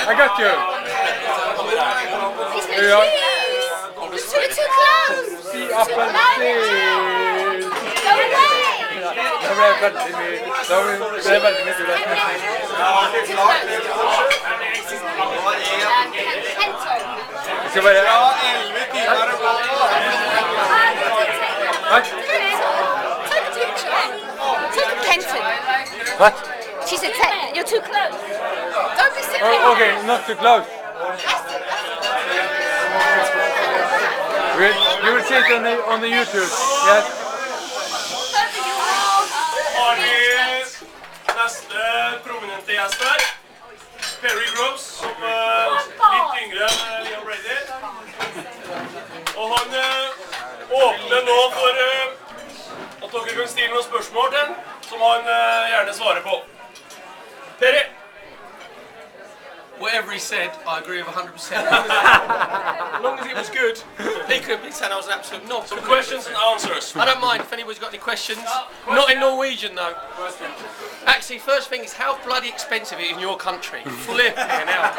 I got you. He's going to choose. You're too close. See up and see. Go away. Det blev väldigt mycket lättare. Ska vi göra? What? Take a Kenton. What? She said, you're too close. Don't be silly. Oh, okay, not too close. You will see it on the YouTube. Yes. Har vi neste prominente gjest her. Perry Groves, som litt yngre enn Liam Brady. Og han åpner nå for at dere kan stille noen spørsmål til han, som han gjerne svarer på. Perry! Whatever he said, I agree with 100%. As long as it was good, he could be saying I was an absolute knob. Some questions and answers. I don't mind if anybody's got any questions. Not in Norwegian though. Actually, first thing is how bloody expensive it is in your country. Flipping out.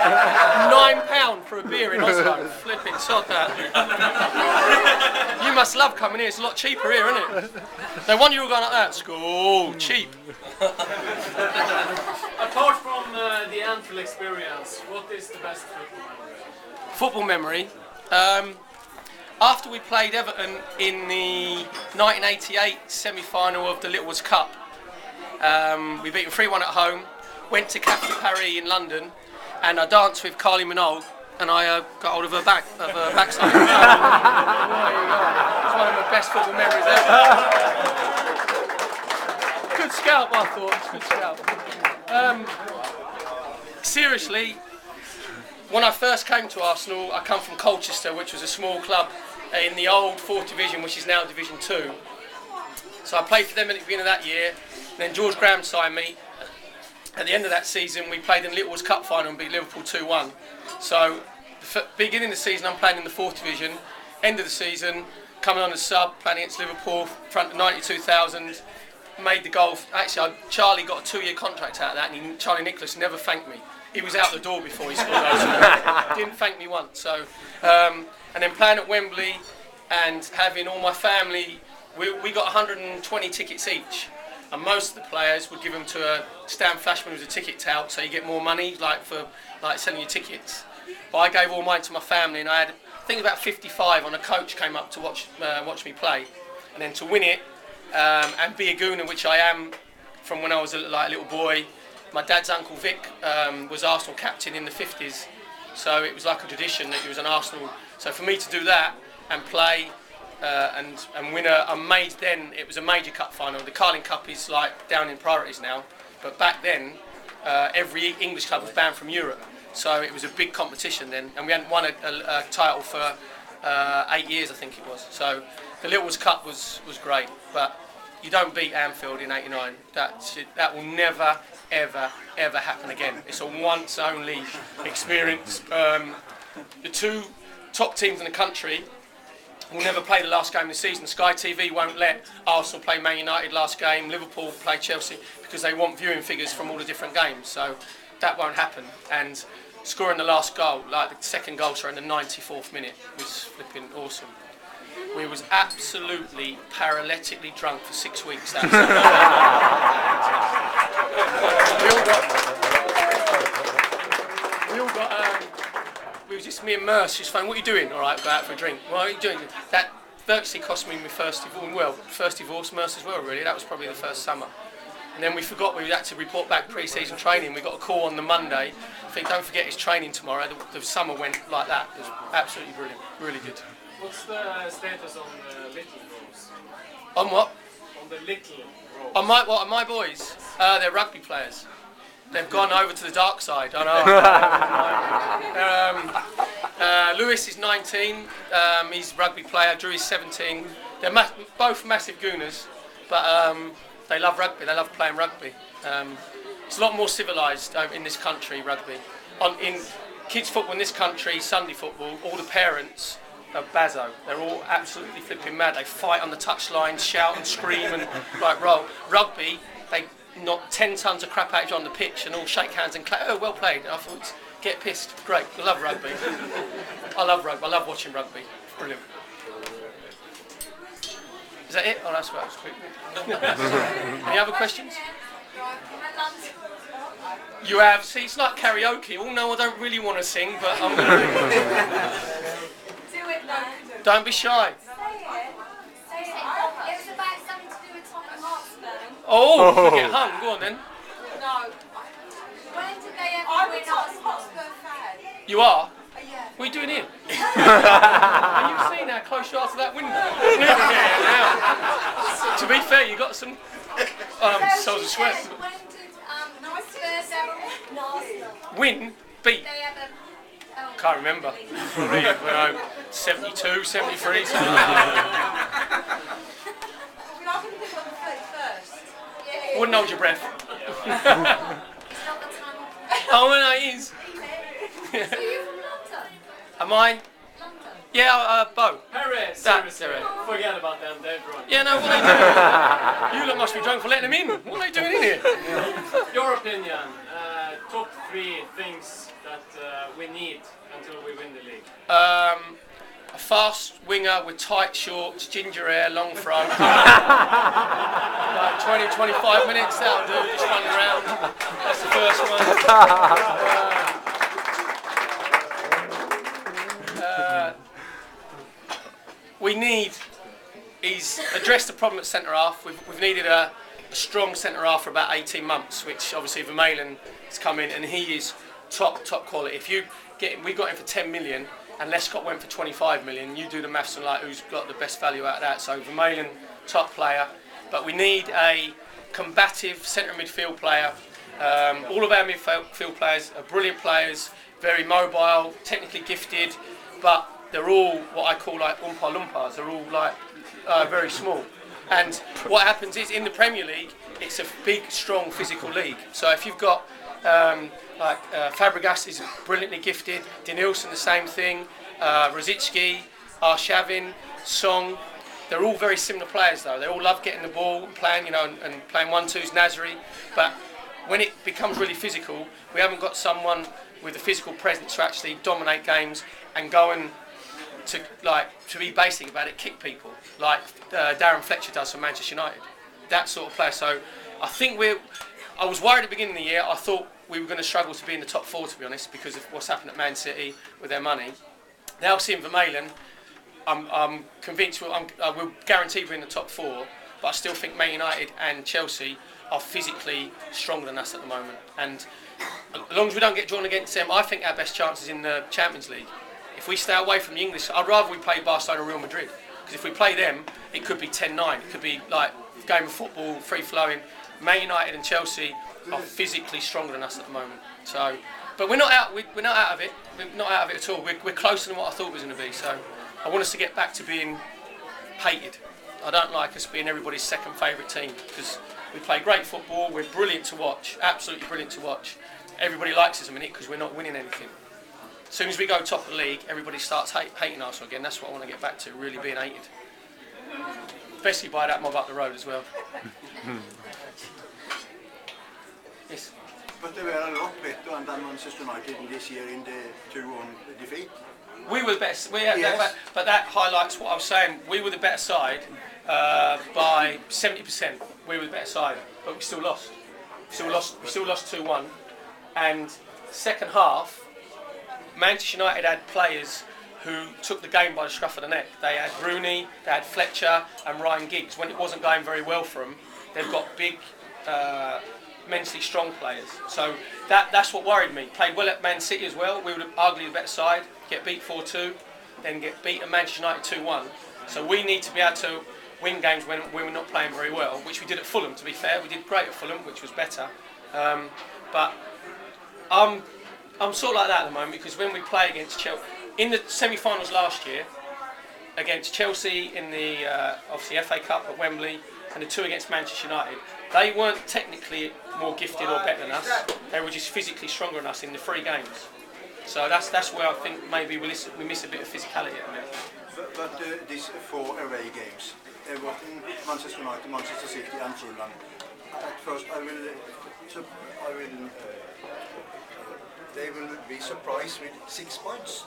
£9 for a beer in Oslo. Flipping sod that. You must love coming here. It's a lot cheaper here, isn't it? No wonder you're all going like that. School cheap. Apart from the Anfield experience, what is the best football memory? Football memory. After we played Everton in the 1988 semi-final of the Littlewoods Cup, we beat them 3-1 at home, went to Café Paris in London, and I danced with Kylie Minogue, and I got hold of her backside. It's one of my best football memories ever. Good scalp, I thought. Good scalp. Seriously, when I first came to Arsenal, I come from Colchester, which was a small club in the old 4th Division, which is now Division 2. So I played for them at the beginning of that year. Then George Graham signed me. At the end of that season, we played in the Littlewoods Cup final and beat Liverpool 2-1. So, beginning of the season, I'm playing in the 4th Division. End of the season, coming on as sub, playing against Liverpool, in front of 92,000. Made the goal. Actually, Charlie got a 2-year contract out of that, and Charlie Nicholas never thanked me. He was out the door before he scored those. Didn't thank me once. So, and then playing at Wembley and having all my family, we got 120 tickets each, and most of the players would give them to Stan Flashman, who's a ticket tout, so you get more money, like for selling your tickets. But I gave all mine to my family, and I had, I think about 55 on a coach came up to watch me play, and then to win it. And be a Gooner, which I am from when I was a little boy. My dad's uncle Vic was Arsenal captain in the 50s, so it was like a tradition that he was an Arsenal. So for me to do that and play and win it was a major cup final. The Carling Cup is like down in priorities now, but back then every English club was banned from Europe, so it was a big competition then, and we hadn't won a title for 8 years, I think it was. So the Littlewoods Cup was great, but you don't beat Anfield in '89. That will never, ever, ever happen again. It's a once only experience. The two top teams in the country will never play the last game of the season. Sky TV won't let Arsenal play Man United last game, Liverpool play Chelsea, because they want viewing figures from all the different games. So that won't happen. And scoring the last goal, like the second goal, in the 94th minute, was flipping awesome. We was absolutely paralytically drunk for 6 weeks. That we was just me and Merce just phone. What are you doing? All right, go out for a drink. What are you doing? That virtually cost me my first divorce. Well, first divorce, Merce as well. Really, that was probably the first summer. And then we forgot we had to report back pre-season training. We got a call on the Monday. I think don't forget it's training tomorrow. The summer went like that. It was absolutely brilliant. Really good. What's the status on the little Rose? On what? On the little Rose. On my boys? They're rugby players. They've gone over to the dark side. I know. Lewis is 19. He's a rugby player. Drew is 17. They're both massive gooners, but they love rugby. They love playing rugby. It's a lot more civilised in this country, rugby. In kids' football in this country, Sunday football, all the parents are Bazzo. They're all absolutely flipping mad. They fight on the touchline, shout and scream and roll. Rugby, they knock 10 tons of crap out on the pitch and all shake hands and clap. Oh, well played. And I thought, Get pissed. Great. I love rugby. I love rugby. I love watching rugby. It's brilliant. Is that it? Oh, that's right. Any other questions? You have. See, it's like karaoke. Oh no, I don't really want to sing, but I'm going to do it. Don't be shy. Oh, you get hung. Go on then. No. When did they ever win Arsenal? You are? Yeah. What are you doing here? Are you seeing how close you are to that window? Yeah, now. To be fair, you got some souls of sweat. When did Spurs ever win Arsenal? Win? Beat? They ever... Can't remember. Probably, 72, 73, something like that. Wouldn't hold your breath. Oh, no, it is. So you're from London? Am I? Yeah, Bo. Harry, That's seriously, forget about them, they're drunk. Yeah, no, what are they doing? You lot must be drunk for letting them in. What are they doing in here? Your opinion, top 3 things that we need until we win the league. A fast winger with tight shorts, ginger hair, long fro. Like 20, 25 minutes, that'll do, just running around. That's the first one. We need is address the problem at centre half. We've needed a strong centre half for about 18 months, which obviously Vermaelen has come in and he is top quality. If you get we got him for 10 million and Lescott went for 25 million, you do the maths and like who's got the best value out of that. So Vermaelen, top player, but we need a combative centre midfield player. All of our midfield players are brilliant players, very mobile, technically gifted, but they're all what I call like Oompa Loompas. They're all like very small. And what happens is in the Premier League, it's a big, strong physical league. So if you've got Fabregas is brilliantly gifted, Denilson the same thing, Rosicky, Arshavin, Song, they're all very similar players though. They all love getting the ball and playing, and playing 1-2s, Nasri. But when it becomes really physical, we haven't got someone with a physical presence to actually dominate games and go and to be basic about it, kick people like Darren Fletcher does for Manchester United. That sort of player. So I think I was worried at the beginning of the year. I thought we were going to struggle to be in the top 4, to be honest, because of what's happened at Man City with their money. Now seeing Vermaelen, I'm convinced we'll guarantee we're in the top 4, but I still think Man United and Chelsea are physically stronger than us at the moment. And as long as we don't get drawn against them, I think our best chance is in the Champions League. If we stay away from the English, I'd rather we play Barcelona or Real Madrid, because if we play them, it could be 10-9. It could be like a game of football, free-flowing. Man United and Chelsea are physically stronger than us at the moment. So, but we're not out. We're not out of it. We're not out of it at all. We're closer than what I thought we was going to be. So, I want us to get back to being hated. I don't like us being everybody's second favourite team, because we play great football. We're brilliant to watch. Absolutely brilliant to watch. Everybody likes us a minute because we're not winning anything. As soon as we go top of the league, everybody starts hating Arsenal again. That's what I want to get back to, really being hated. Especially by that mob up the road as well. Yes. But they were a lot better than Manchester United this year in the 2-1 defeat. We were the better, Yes. but that highlights what I was saying. We were the better side by 70%. We were the better side, but we still lost. We still lost 2-1. And second half, Manchester United had players who took the game by the scruff of the neck. They had Rooney, they had Fletcher and Ryan Giggs. When it wasn't going very well for them, they've got big, mentally strong players. So that's what worried me. Played well at Man City as well. We were arguably the better side. Get beat 4-2, then get beat at Manchester United 2-1. So we need to be able to win games when we're not playing very well, which we did at Fulham, to be fair. We did great at Fulham, which was better. But I'm sort of like that at the moment, because when we play against Chelsea, in the semi-finals last year, against Chelsea in the obviously FA Cup at Wembley, and the 2 against Manchester United, they weren't technically more gifted or better than us. They were just physically stronger than us in the 3 games. So that's where I think maybe we miss a bit of physicality at the minute. But these 4 away games, Everton, Manchester United, Manchester City and Fulham. At first I will they will be surprised with 6 points.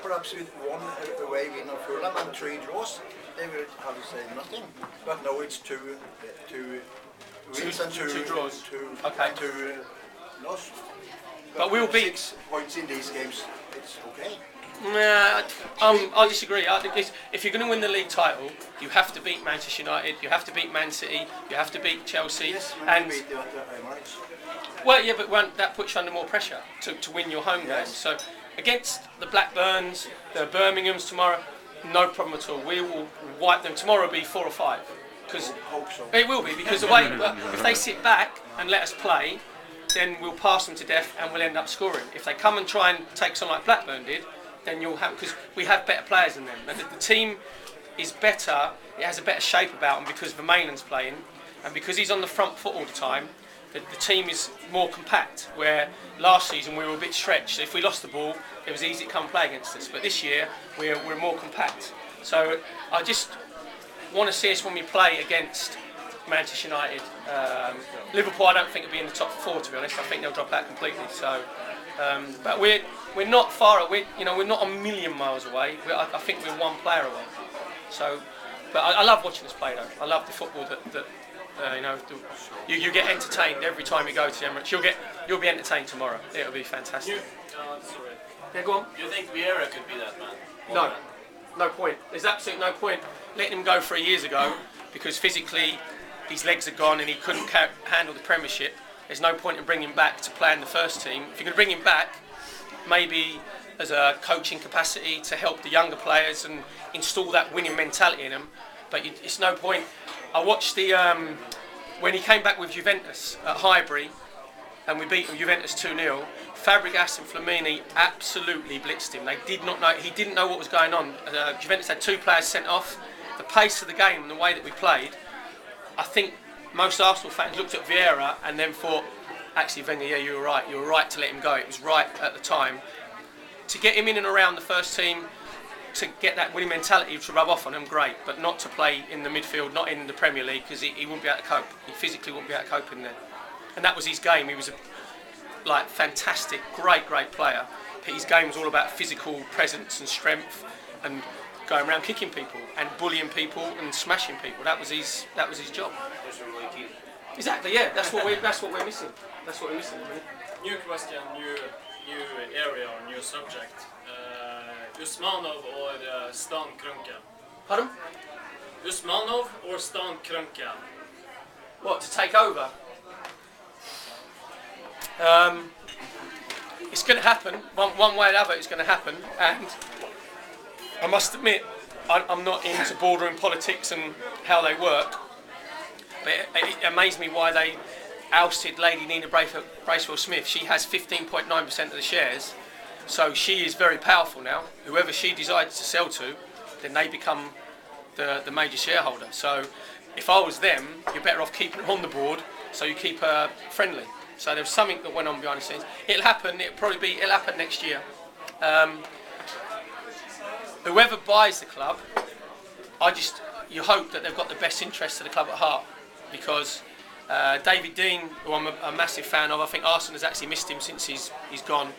Perhaps with 1 away win of Fulham and 3 draws, they will have to say nothing. But no, it's 2 wins and 2 draws. Okay. And 2 loss. But we'll beat 6 points in these games. It's okay. Nah, I disagree. I think if you're going to win the league title, you have to beat Manchester United, you have to beat Man City, you have to beat Chelsea. Yes, and beat the Emirates. well, yeah, but that puts you under more pressure to win your home games. So against the Blackburns, the Birminghams tomorrow, no problem at all. We will wipe them. Tomorrow will be 4 or 5. Because hope so. it will be, because the way if they sit back and let us play, then we'll pass them to death and we'll end up scoring. If they come and try and take someone like Blackburn did, then you'll have, because we have better players than them. And the team is better, it has a better shape about them because Vermeulen's playing, and because he's on the front foot all the time, the team is more compact, where last season we were a bit stretched. So if we lost the ball, it was easy to come and play against us. But this year, we're more compact. So I just want to see us when we play against Manchester United. Liverpool, I don't think will be in the top 4, to be honest. I think they'll drop out completely. So, but we're not far away. We're not a million miles away. I think we're 1 player away. So, but I love watching us play, though. I love the football that you get entertained every time you go to the Emirates. You'll be entertained tomorrow. It'll be fantastic. Sorry. Yeah, go on. Do you think Vieira could be that man? No, no point. There's absolutely no point letting him go 3 years ago because physically his legs are gone and he couldn't handle the Premiership. There's no point in bringing him back to play in the first team. If you're going to bring him back, maybe as a coaching capacity to help the younger players and install that winning mentality in them. But it's no point. I watched when he came back with Juventus at Highbury and we beat Juventus 2-0. Fabregas and Flamini absolutely blitzed him. They did not know. He didn't know what was going on. Juventus had 2 players sent off. The pace of the game and the way that we played, I think most Arsenal fans looked at Vieira and then thought, actually, Wenger, yeah, you were right. You were right to let him go. It was right at the time. To get him in and around the first team, to get that winning mentality to rub off on him, great. But not to play in the midfield, not in the Premier League, because he wouldn't be able to cope. He physically wouldn't be able to cope in there. And that was his game. He was a fantastic, great player. But his game was all about physical presence and strength and going around kicking people and bullying people and smashing people. That was his job. Exactly, yeah. That's what we're missing. That's what we're missing. New question, new area or new subject. Usmanov or Stan Kroenke? Pardon? Usmanov or Stan Kroenke? What, to take over? It's going to happen. One way or the other, it's going to happen. And I must admit, I'm not into bordering politics and how they work. But it amazed me why they ousted Lady Nina Bracewell-Smith. She has 15.9% of the shares, so she is very powerful now. Whoever she decides to sell to, then they become the major shareholder. So if I was them, you're better off keeping her on the board, so you keep her friendly. So there was something that went on behind the scenes. It'll happen. It'll happen next year. Whoever buys the club, you hope that they've got the best interests of the club at heart, because David Dean, who I'm a massive fan of, I think Arsenal has actually missed him since he's gone.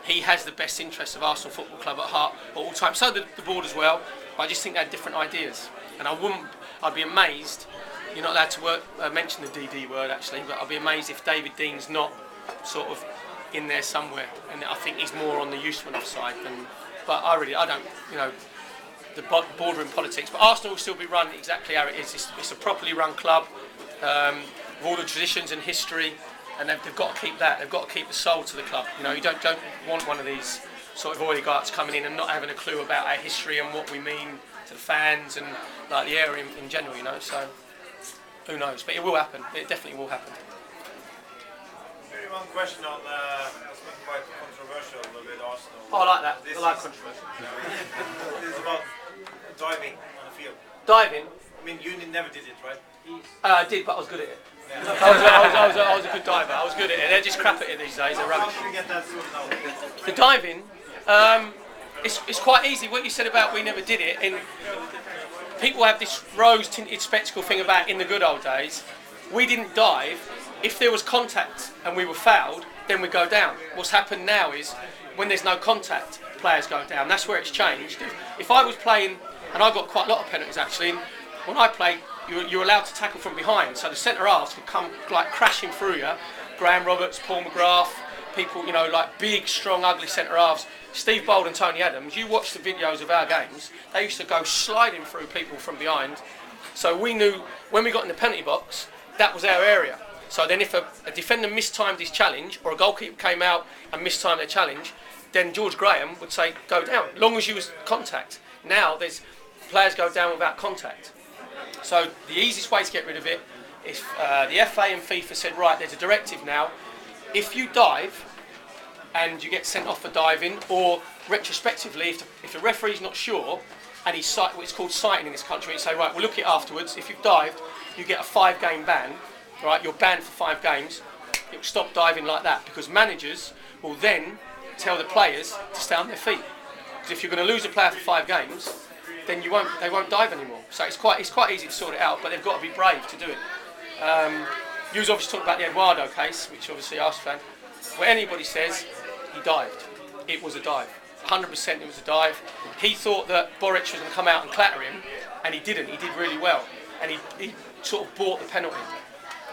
He has the best interests of Arsenal Football Club at heart at all times. So the board as well. But I just think they had different ideas, and I'd be amazed. You're not allowed to mention the DD word actually, but I'd be amazed if David Dean's not sort of in there somewhere. And I think he's more on the usefulness side than. But I don't, the bordering politics. But Arsenal will still be run exactly how it is. It's a properly run club with all the traditions and history, and they've got to keep that. They've got to keep the soul to the club. You don't want one of these sort of oligarchs coming in and not having a clue about our history and what we mean to the fans and like the area in general. So who knows? But it will happen. It definitely will happen. Maybe one question on what's been quite controversial with Arsenal. Oh, I like that. I like controversy. It's about diving on the field. Diving? I mean, you never did it, right? I did, but I was good at it. I was a good diver. I was good at it. They're just crap at it these days. They're rubbish. How can we get that sorted out? The diving, it's quite easy. What you said about we never did it. People have this rose-tinted spectacle thing about in the good old days. We didn't dive. if there was contact and we were fouled, then we go down. What's happened now is when there's no contact, players go down. That's where it's changed. If I was playing, and I got quite a lot of penalties actually, and when I played, you're allowed to tackle from behind, so the centre halves would come like crashing through you. Graham Roberts, Paul McGrath, people, you know, like big, strong, ugly centre halves. Steve Bold and Tony Adams, you watch the videos of our games, they used to go sliding through people from behind. So we knew when we got in the penalty box, that was our area. So then if a defender mistimed his challenge, or a goalkeeper came out and mistimed their challenge, then George Graham would say, go down, as long as you was contact. Now there's players go down without contact. So the easiest way to get rid of it is the FA and FIFA said, right, there's a directive now. If you dive and you get sent off for diving, or retrospectively, if the referee's not sure, and he's it's called citing in this country, he'd say, right, we'll look at it afterwards. If you've dived, you get a 5-game ban. Right, you're banned for 5 games. It will stop diving like that, because managers will then tell the players to stay on their feet. Because if you're going to lose a player for 5 games, then they won't dive anymore. So it's quite easy to sort it out, but they've got to be brave to do it. You was obviously talking about the Eduardo case, which obviously Arsenal fan. Where anybody says he dived, it was a dive. 100% it was a dive. He thought that Boric was going to come out and clatter him, and he didn't. He did really well, and he sort of bought the penalty.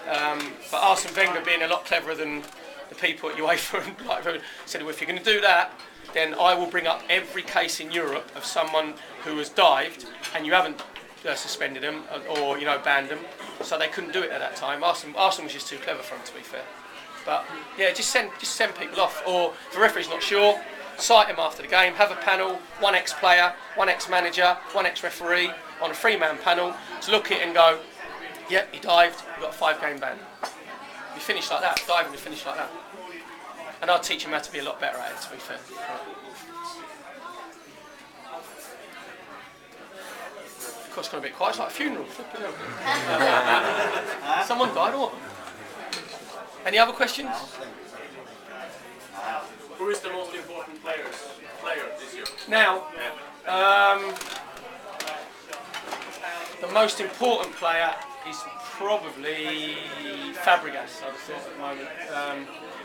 But Arsene Wenger, being a lot cleverer than the people at UEFA, said, well, if you're going to do that, then I will bring up every case in Europe of someone who has dived and you haven't suspended them or banned them. So they couldn't do it at that time. Arsene was just too clever for him, to be fair. But yeah, just send people off. Or if the referee's not sure, cite him after the game. Have a panel, one ex-player, one ex-manager, one ex-referee on a 3-man panel to look at it and go, yep, he dived, we got a 5-game ban. You finish like that, diving, you finish like that. And I'll teach him how to be a lot better at it, to be fair. Of course, it's gone a bit quiet, it's like a funeral. Someone died or what? Any other questions? Who is the most important player this year? Now, the most important player is probably Fabregas, I'd have thought at the moment.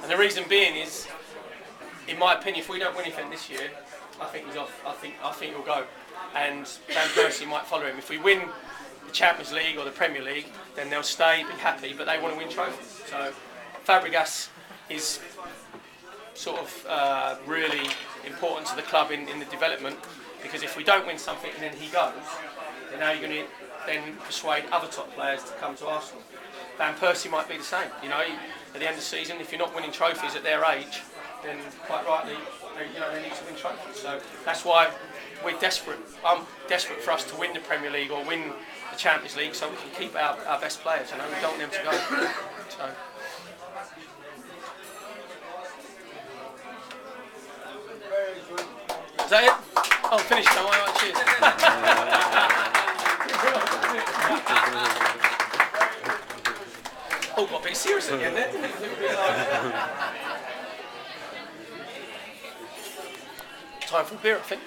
And the reason being is, in my opinion, if we don't win anything this year, I think he's off. I think he'll go, and Van Persie might follow him. If we win the Champions League or the Premier League, then they'll stay, be happy, but they want to win trophies. So Fabregas is sort of really important to the club in the development, because if we don't win something and then he goes, then how are you going to then persuade other top players to come to Arsenal? Van Persie might be the same. At the end of the season, if you're not winning trophies at their age, then quite rightly, they need to win trophies. So that's why we're desperate. I'm desperate for us to win the Premier League or win the Champions League, so we can keep our best players. We don't want them to go. So. Is that it? Oh, finished. Don't worry. Cheers. Oh, got a bit serious again there. Time for a beer, I think.